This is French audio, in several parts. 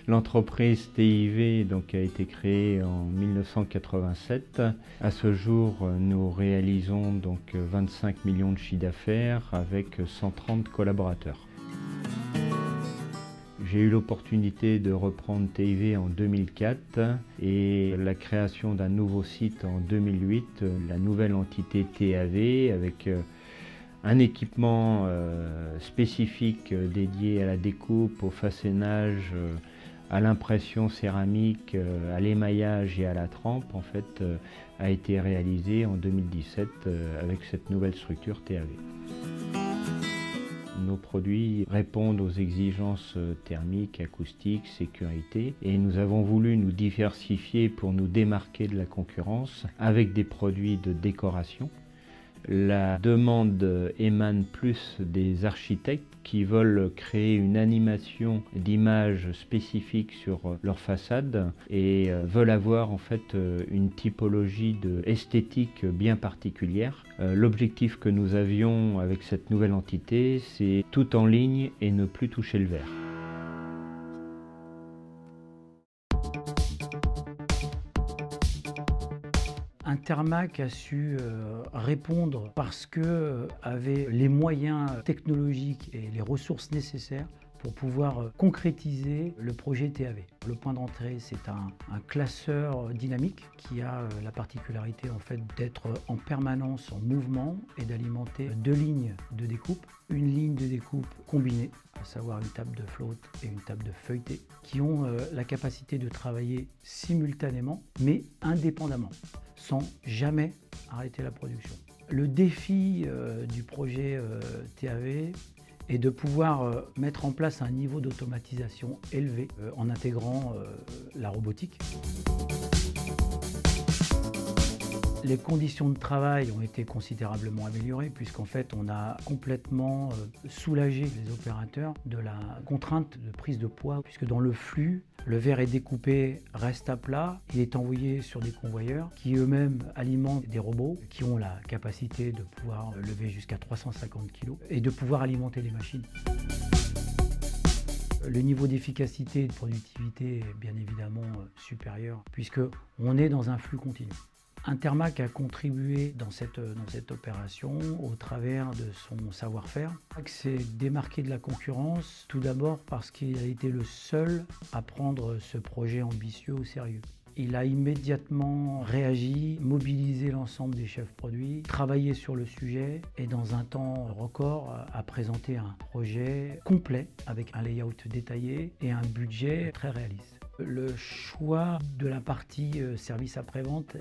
L'entreprise TIV donc, a été créée en 1987. À ce jour, nous réalisons donc 25 millions de chiffre d'affaires avec 130 collaborateurs. J'ai eu l'opportunité de reprendre TIV en 2004 et la création d'un nouveau site en 2008, la nouvelle entité TAV avec un équipement spécifique dédié à la découpe, au façonnage, à l'impression céramique, à l'émaillage et à la trempe, en fait, a été réalisé en 2017 avec cette nouvelle structure TAV. Nos produits répondent aux exigences thermiques, acoustiques, sécurité et nous avons voulu nous diversifier pour nous démarquer de la concurrence avec des produits de décoration. La demande émane plus des architectes qui veulent créer une animation d'image spécifique sur leur façade et veulent avoir en fait une typologie esthétique bien particulière. L'objectif que nous avions avec cette nouvelle entité, c'est tout en ligne et ne plus toucher le verre. Intermac a su répondre parce que avait les moyens technologiques et les ressources nécessaires pour pouvoir concrétiser le projet TAV. Le point d'entrée, c'est un classeur dynamique qui a la particularité en fait d'être en permanence en mouvement et d'alimenter deux lignes de découpe. Une ligne de découpe combinée, à savoir une table de flotte et une table de feuilleté, qui ont la capacité de travailler simultanément mais indépendamment, sans jamais arrêter la production. Le défi du projet TAV est de pouvoir mettre en place un niveau d'automatisation élevé en intégrant la robotique. Les conditions de travail ont été considérablement améliorées puisqu'en fait on a complètement soulagé les opérateurs de la contrainte de prise de poids puisque dans le flux, le verre est découpé, reste à plat, il est envoyé sur des convoyeurs qui eux-mêmes alimentent des robots qui ont la capacité de pouvoir lever jusqu'à 350 kg et de pouvoir alimenter les machines. Le niveau d'efficacité et de productivité est bien évidemment supérieur puisqu'on est dans un flux continu. Intermac a contribué dans cette opération au travers de son savoir-faire. Il s'est démarqué de la concurrence tout d'abord parce qu'il a été le seul à prendre ce projet ambitieux au sérieux. Il a immédiatement réagi, mobilisé l'ensemble des chefs produits, travaillé sur le sujet et dans un temps record a présenté un projet complet avec un layout détaillé et un budget très réaliste. Le choix de la partie service après-vente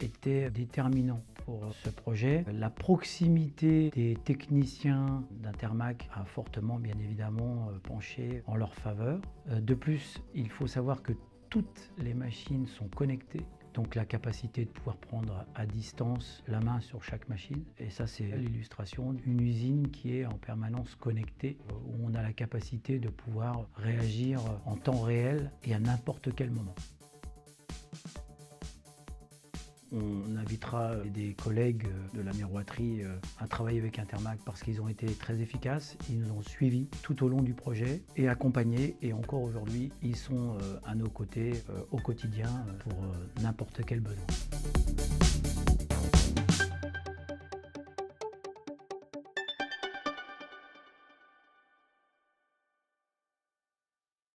était déterminant pour ce projet. La proximité des techniciens d'Intermac a fortement, bien évidemment, penché en leur faveur. De plus, il faut savoir que toutes les machines sont connectées. Donc la capacité de pouvoir prendre à distance la main sur chaque machine. Et ça, c'est l'illustration d'une usine qui est en permanence connectée, où on a la capacité de pouvoir réagir en temps réel et à n'importe quel moment. On invitera des collègues de la miroiterie à travailler avec Intermac parce qu'ils ont été très efficaces. Ils nous ont suivis tout au long du projet et accompagnés. Et encore aujourd'hui, ils sont à nos côtés au quotidien pour n'importe quel besoin.